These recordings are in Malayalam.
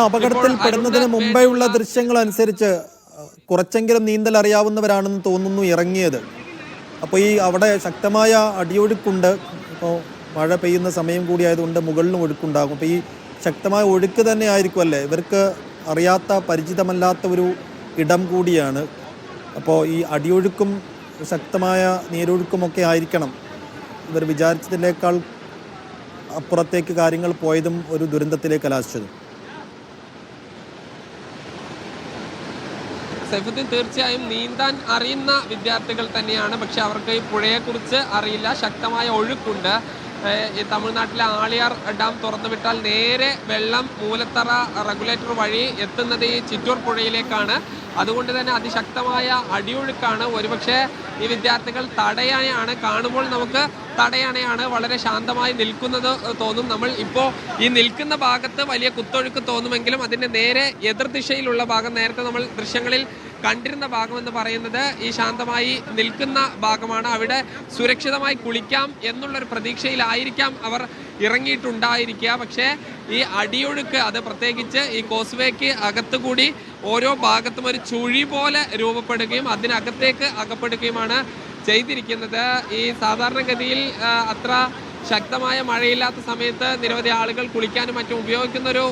അപകടത്തിൽ പെടുന്നതിന് മുമ്പേയുള്ള ദൃശ്യങ്ങൾ അനുസരിച്ച് കുറച്ചെങ്കിലും നീന്തൽ അറിയാവുന്നവരാണെന്ന് തോന്നുന്നു ഇറങ്ങിയത്. അപ്പോൾ ഈ അവിടെ ശക്തമായ അടിയൊഴുക്കുണ്ട്. ഇപ്പോൾ മഴ പെയ്യുന്ന സമയം കൂടി ആയതുകൊണ്ട് മുകളിലും ഒഴുക്കുണ്ടാകും. അപ്പോൾ ഈ ശക്തമായ ഒഴുക്ക് തന്നെ ആയിരിക്കും അല്ലേ, ഇവർക്ക് അറിയാത്ത പരിചിതമല്ലാത്ത ഒരു ഇടം കൂടിയാണ്. അപ്പോൾ ഈ അടിയൊഴുക്കും ശക്തമായ നീരൊഴുക്കുമൊക്കെ ആയിരിക്കണം ഇവർ വിചാരിച്ചതിനേക്കാൾ അപ്പുറത്തേക്ക് കാര്യങ്ങൾ പോയതും ഒരു ദുരന്തത്തിലേക്ക് കലാശിച്ചതും. സൈഫുദ്ദീൻ, തീർച്ചയായും നീന്താൻ അറിയുന്ന വിദ്യാർത്ഥികൾ തന്നെയാണ്. പക്ഷെ അവർക്ക് ഈ പുഴയെക്കുറിച്ച് അറിയില്ല. ശക്തമായ ഒഴുക്കുണ്ട്. ഈ തമിഴ്നാട്ടിലെ ആളിയാർ ഡാം തുറന്നുവിട്ടാൽ നേരെ വെള്ളം മൂലത്തറ റെഗുലേറ്റർ വഴി എത്തുന്നത് ഈ ചിറ്റൂർ പുഴയിലേക്കാണ്. അതുകൊണ്ട് തന്നെ അതിശക്തമായ അടിയൊഴുക്കാണ്. ഒരുപക്ഷെ ഈ വിദ്യാർത്ഥികൾ തടയാനെയാണ്, കാണുമ്പോൾ നമുക്ക് തടയാനെയാണ് വളരെ ശാന്തമായി നിൽക്കുന്നത് തോന്നും. നമ്മൾ ഇപ്പോൾ ഈ നിൽക്കുന്ന ഭാഗത്ത് വലിയ കുത്തൊഴുക്ക് തോന്നുമെങ്കിലും അതിൻ്റെ നേരെ എതിർദിശയിലുള്ള ഭാഗം, നേരത്തെ നമ്മൾ ദൃശ്യങ്ങളിൽ കണ്ടിരുന്ന ഭാഗമെന്ന് പറയുന്നത് ഈ ശാന്തമായി നിൽക്കുന്ന ഭാഗമാണ്. അവിടെ സുരക്ഷിതമായി കുളിക്കാം എന്നുള്ളൊരു പ്രതീക്ഷയിലായിരിക്കാം അവർ ഇറങ്ങിയിട്ടുണ്ടായിരിക്കുക. പക്ഷേ ഈ അടിയൊഴുക്ക്, അത് പ്രത്യേകിച്ച് ഈ കോസ്വേക്ക് അകത്തുകൂടി ഓരോ ഭാഗത്തും ഒരു ചുഴി പോലെ രൂപപ്പെടുകയും അതിനകത്തേക്ക് അകപ്പെടുകയുമാണ് ചെയ്തിരിക്കുന്നത്. ഈ സാധാരണഗതിയിൽ അത്ര ശക്തമായ മഴയില്ലാത്ത സമയത്ത് നിരവധി ആളുകൾ കുളിക്കാനും മറ്റും ഉപയോഗിക്കുന്നൊരു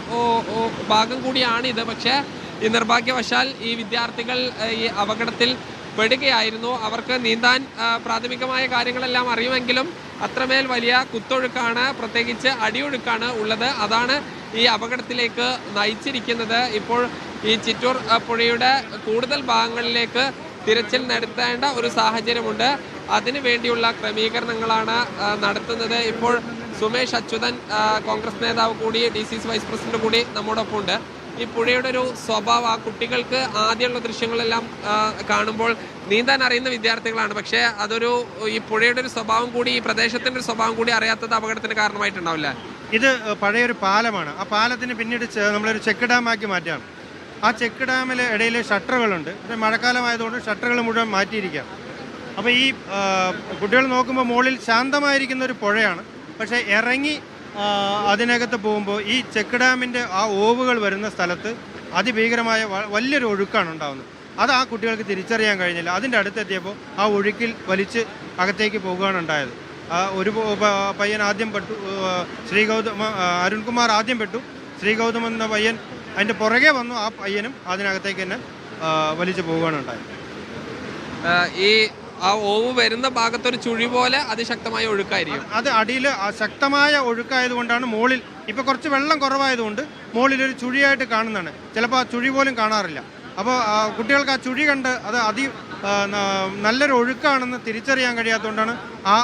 ഭാഗം കൂടിയാണിത്. പക്ഷേ ഈ നിർഭാഗ്യവശാൽ ഈ വിദ്യാർത്ഥികൾ ഈ അപകടത്തിൽ പെടുകയായിരുന്നു. അവർക്ക് നീന്താൻ പ്രാഥമികമായ കാര്യങ്ങളെല്ലാം അറിയുമെങ്കിലും അത്രമേൽ വലിയ കുത്തൊഴുക്കാണ്, പ്രത്യേകിച്ച് അടിയൊഴുക്കാണ് ഉള്ളത്. അതാണ് ഈ അപകടത്തിലേക്ക് നയിച്ചിരിക്കുന്നത്. ഇപ്പോൾ ഈ ചിറ്റൂർ പുഴയുടെ കൂടുതൽ ഭാഗങ്ങളിലേക്ക് തിരച്ചിൽ നടത്തേണ്ട ഒരു സാഹചര്യമുണ്ട്. അതിനു വേണ്ടിയുള്ള ക്രമീകരണങ്ങളാണ് നടത്തുന്നത്. ഇപ്പോൾ സുമേഷ് അച്യുതൻ, കോൺഗ്രസ് നേതാവ് കൂടി, DCC വൈസ് പ്രസിഡന്റ് കൂടി നമ്മോടൊപ്പം ഉണ്ട്. ഈ പുഴയുടെ ഒരു സ്വഭാവം, ആ കുട്ടികൾക്ക് ആദ്യമുള്ള ദൃശ്യങ്ങളെല്ലാം കാണുമ്പോൾ നീന്താൻ അറിയുന്ന വിദ്യാർത്ഥികളാണ്. പക്ഷേ അതൊരു ഈ പുഴയുടെ ഒരു സ്വഭാവം കൂടി, ഈ പ്രദേശത്തിൻ്റെ ഒരു സ്വഭാവം കൂടി അറിയാത്തത് അപകടത്തിന് കാരണമായിട്ടുണ്ടാവില്ല. ഇത് പഴയൊരു പാലമാണ്. ആ പാലത്തിന് പിന്നീട് നമ്മളൊരു ചെക്ക് ഡാമാക്കി മാറ്റുകയാണ്. ആ ചെക്ക് ഡാമിൽ ഇടയിൽ ഷട്ടറുകളുണ്ട്. പക്ഷേ മഴക്കാലമായതുകൊണ്ട് ഷട്ടറുകൾ മുഴുവൻ മാറ്റിയിരിക്കുകയാണ്. അപ്പോൾ ഈ കുട്ടികൾ നോക്കുമ്പോൾ മുകളിൽ ശാന്തമായിരിക്കുന്ന ഒരു പുഴയാണ്. പക്ഷേ ഇറങ്ങി അതിനകത്ത് പോകുമ്പോൾ ഈ ചെക്ക് ഡാമിൻ്റെ ആ ഓവുകൾ വരുന്ന സ്ഥലത്ത് അതിഭീകരമായ വലിയൊരു ഒഴുക്കാണ് ഉണ്ടാകുന്നത്. അത് ആ കുട്ടികൾക്ക് തിരിച്ചറിയാൻ കഴിഞ്ഞില്ല. അതിൻ്റെ അടുത്തെത്തിയപ്പോൾ ആ ഒഴുക്കിൽ വലിച്ച് അകത്തേക്ക് പോകുകയാണ് ഉണ്ടായത്. ഒരു പയ്യൻ ആദ്യം പെട്ടു, അരുൺകുമാർ ആദ്യം പെട്ടു. ശ്രീഗൗതം എന്ന പയ്യൻ അതിൻ്റെ പുറകെ വന്നു. ആ പയ്യനും അതിനകത്തേക്ക് തന്നെ വലിച്ചു പോവുകയാണ് ഉണ്ടായത്. ഈ ആ ഓവ് വരുന്ന ഭാഗത്തൊരു ചുഴി പോലെ അതിശക്തമായ ഒഴുക്കായിരിക്കും. അത് അടിയിൽ ശക്തമായ ഒഴുക്കായതുകൊണ്ടാണ് മുകളിൽ ഇപ്പോൾ കുറച്ച് വെള്ളം കുറവായതുകൊണ്ട് മുകളിലൊരു ചുഴിയായിട്ട് കാണുന്നതാണ്. ചിലപ്പോൾ ആ ചുഴി പോലും കാണാറില്ല. അപ്പോൾ കുട്ടികൾക്ക് ആ ചുഴി കണ്ട് അത് നല്ലൊരു ഒഴുക്കാണെന്ന് തിരിച്ചറിയാൻ കഴിയാത്തതുകൊണ്ടാണ് ആ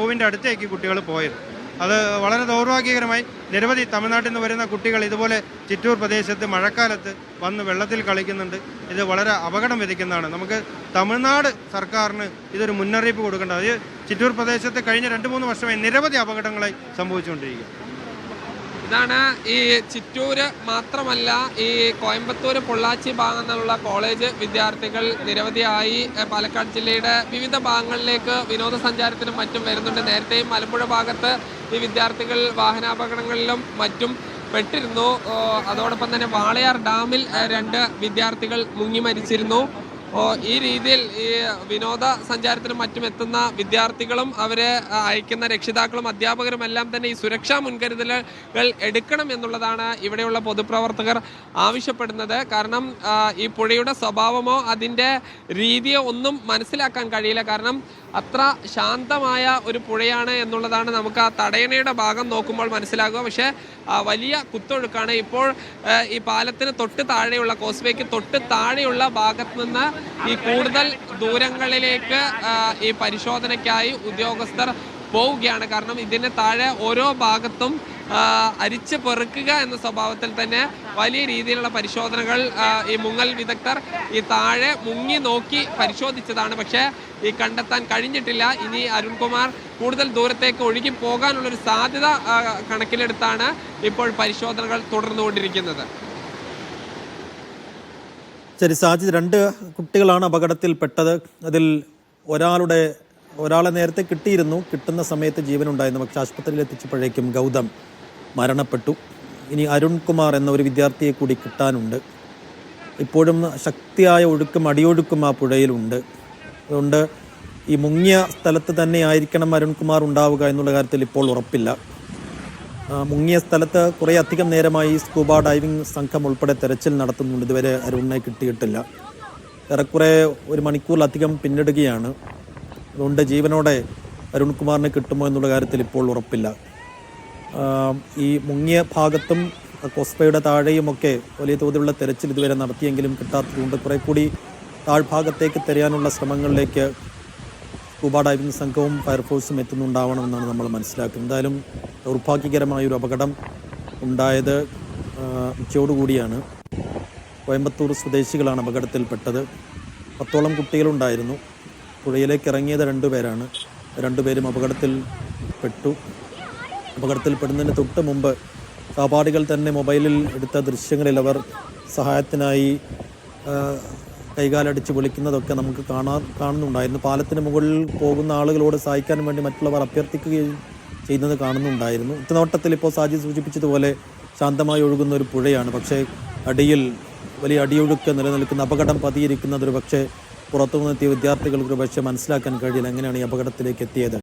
ഓവിൻ്റെ അടുത്തേക്ക് കുട്ടികൾ പോയത്. അത് വളരെ ദൗർഭാഗ്യകരമായി നിരവധി തമിഴ്നാട്ടിൽ നിന്ന് വരുന്ന കുട്ടികൾ ഇതുപോലെ ചിറ്റൂർ പ്രദേശത്ത് മഴക്കാലത്ത് വന്ന് വെള്ളത്തിൽ കളിക്കുന്നുണ്ട്. ഇത് വളരെ അപകടം വിധിക്കുന്നതാണ്. നമുക്ക് തമിഴ്നാട് സർക്കാരിന് ഇതൊരു മുന്നറിയിപ്പ് കൊടുക്കേണ്ടത്. അത് ചിറ്റൂർ പ്രദേശത്ത് കഴിഞ്ഞ 2-3 വർഷമായി നിരവധി അപകടങ്ങളായി സംഭവിച്ചുകൊണ്ടിരിക്കുക. ഇതാണ് ഈ ചിറ്റൂര് മാത്രമല്ല, ഈ കോയമ്പത്തൂർ, പൊള്ളാച്ചി ഭാഗങ്ങളിലുള്ള കോളേജ് വിദ്യാർത്ഥികൾ നിരവധിയായി പാലക്കാട് ജില്ലയുടെ വിവിധ ഭാഗങ്ങളിലേക്ക് വിനോദസഞ്ചാരത്തിനും മറ്റും വരുന്നുണ്ട്. നേരത്തെയും മലമ്പുഴ ഭാഗത്ത് ഈ വിദ്യാർത്ഥികൾ വാഹനാപകടങ്ങളിലും മറ്റും പെട്ടിരുന്നു. അതോടൊപ്പം തന്നെ വാളയാർ ഡാമിൽ 2 വിദ്യാർത്ഥികൾ മുങ്ങി മരിച്ചിരുന്നു. ഈ രീതിയിൽ ഈ വിനോദസഞ്ചാരത്തിനും മറ്റും എത്തുന്ന വിദ്യാർത്ഥികളും അവരെ അയക്കുന്ന രക്ഷിതാക്കളും അധ്യാപകരും എല്ലാം തന്നെ ഈ സുരക്ഷാ മുൻകരുതലുകൾ എടുക്കണം എന്നുള്ളതാണ് ഇവിടെയുള്ള പൊതുപ്രവർത്തകർ ആവശ്യപ്പെടുന്നത്. കാരണം ഈ പുഴയുടെ സ്വഭാവമോ അതിൻ്റെ രീതിയോ ഒന്നും മനസ്സിലാക്കാൻ കഴിയില്ല. കാരണം അത്ര ശാന്തമായ ഒരു പുഴയാണ് എന്നുള്ളതാണ് നമുക്ക് ആ തടയണയുടെ ഭാഗം നോക്കുമ്പോൾ മനസ്സിലാകുക. പക്ഷേ വലിയ കുത്തൊഴുക്കാണ്. ഇപ്പോൾ ഈ പാലത്തിന് തൊട്ട് താഴെയുള്ള, കോസ്വേക്ക് തൊട്ട് താഴെയുള്ള ഭാഗത്ത് നിന്ന് ഈ കൂടുതൽ ദൂരങ്ങളിലേക്ക് ഈ പരിശോധനയ്ക്കായി ഉദ്യോഗസ്ഥർ പോവുകയാണ്. കാരണം ഇതിന് താഴെ ഓരോ ഭാഗത്തും അരിച്ച് പെറുക്കുക എന്ന സ്വഭാവത്തിൽ തന്നെ വലിയ രീതിയിലുള്ള പരിശോധനകൾ ഈ മുങ്ങൽ വിദഗ്ധർ ഈ താഴെ മുങ്ങി നോക്കി പരിശോധിച്ചതാണ്. പക്ഷേ ഈ കണ്ടെത്താൻ കഴിഞ്ഞിട്ടില്ല. ഇനി അരുൺകുമാർ കൂടുതൽ ദൂരത്തേക്ക് ഒഴുകി പോകാനുള്ളൊരു സാധ്യത കണക്കിലെടുത്താണ് ഇപ്പോൾ പരിശോധനകൾ തുടർന്നുകൊണ്ടിരിക്കുന്നത്. ശരി സാജിദ്, 2 കുട്ടികളാണ് അപകടത്തിൽപ്പെട്ടത്. അതിൽ ഒരാളെ നേരത്തെ കിട്ടിയിരുന്നു. കിട്ടുന്ന സമയത്ത് ജീവനുണ്ടായിരുന്നു. പക്ഷേ ആശുപത്രിയിൽ എത്തിച്ചപ്പോഴേക്കും ഗൗതം മരണപ്പെട്ടു. ഇനി അരുൺകുമാർ എന്ന ഒരു വിദ്യാർത്ഥിയെ കൂടി കിട്ടാനുണ്ട്. ഇപ്പോഴും ശക്തിയായ ഒഴുക്കും അടിയൊഴുക്കും ആ പുഴയിലുണ്ട്. അതുകൊണ്ട് ഈ മുങ്ങിയ സ്ഥലത്ത് തന്നെ ആയിരിക്കണം അരുൺകുമാർ ഉണ്ടാവുക എന്നുള്ള കാര്യത്തിൽ ഇപ്പോൾ ഉറപ്പില്ല. മുങ്ങിയ സ്ഥലത്ത് കുറേ അധികം നേരമായി സ്കൂബ ഡൈവിംഗ് സംഘം ഉൾപ്പെടെ തെരച്ചിൽ നടത്തുന്നുണ്ട്. ഇതുവരെ അരുണിനെ കിട്ടിയിട്ടില്ല. ഏറെക്കുറെ 1 മണിക്കൂറിലധികം പിന്നിടുകയാണ്. അതുകൊണ്ട് ജീവനോടെ അരുൺകുമാറിനെ കിട്ടുമോ എന്നുള്ള കാര്യത്തിൽ ഇപ്പോൾ ഉറപ്പില്ല. ഈ മുങ്ങിയ ഭാഗത്തും കോസ്പയുടെ താഴെയുമൊക്കെ വലിയ തോതിലുള്ള തെരച്ചിൽ ഇതുവരെ നടത്തിയെങ്കിലും കിട്ടാത്തതുകൊണ്ട് കുറെ കൂടി താഴ്ഭാഗത്തേക്ക് തിരയാനുള്ള ശ്രമങ്ങളിലേക്ക് സ്കൂബ ഡൈവിംഗ് സംഘവും ഫയർഫോഴ്സും എത്തുന്നുണ്ടാവണമെന്നാണ് നമ്മൾ മനസ്സിലാക്കുന്നത്. എന്തായാലും ദൗർഭാഗ്യകരമായൊരു അപകടം ഉണ്ടായത് ഉച്ചയോടുകൂടിയാണ്. കോയമ്പത്തൂർ സ്വദേശികളാണ് അപകടത്തിൽപ്പെട്ടത്. 10ഓളം കുട്ടികളുണ്ടായിരുന്നു. പുഴയിലേക്ക് ഇറങ്ങിയത് 2 പേരാണ്. 2 പേരും അപകടത്തിൽപ്പെട്ടു. അപകടത്തിൽപ്പെടുന്നതിന് തൊട്ട് മുമ്പ് സഹപാഠികൾ തന്നെ മൊബൈലിൽ എടുത്ത ദൃശ്യങ്ങളിൽ അവർ സഹായത്തിനായി കൈകാലടിച്ച് വിളിക്കുന്നതൊക്കെ നമുക്ക് കാണുന്നുണ്ടായിരുന്നു. പാലത്തിന് മുകളിൽ പോകുന്ന ആളുകളോട് സഹായിക്കാൻ വേണ്ടി മറ്റുള്ളവർ അഭ്യർത്ഥിക്കുകയും ചെയ്യുന്നത് കാണുന്നുണ്ടായിരുന്നു. ഒറ്റനോട്ടത്തിൽ ഇപ്പോൾ സാജി സൂചിപ്പിച്ചതുപോലെ ശാന്തമായി ഒഴുകുന്ന ഒരു പുഴയാണ്. പക്ഷേ അടിയിൽ വലിയ അടിയൊഴുക്ക് നിലനിൽക്കുന്ന അപകടം പതിയിരിക്കുന്നത് ഒരു പക്ഷേ പുറത്തുനിന്നെത്തിയ വിദ്യാർത്ഥികൾക്ക് ഒരു പക്ഷേ മനസ്സിലാക്കാൻ കഴിയില്ല എങ്ങനെയാണ് ഈ അപകടത്തിലേക്ക് എത്തിയത്.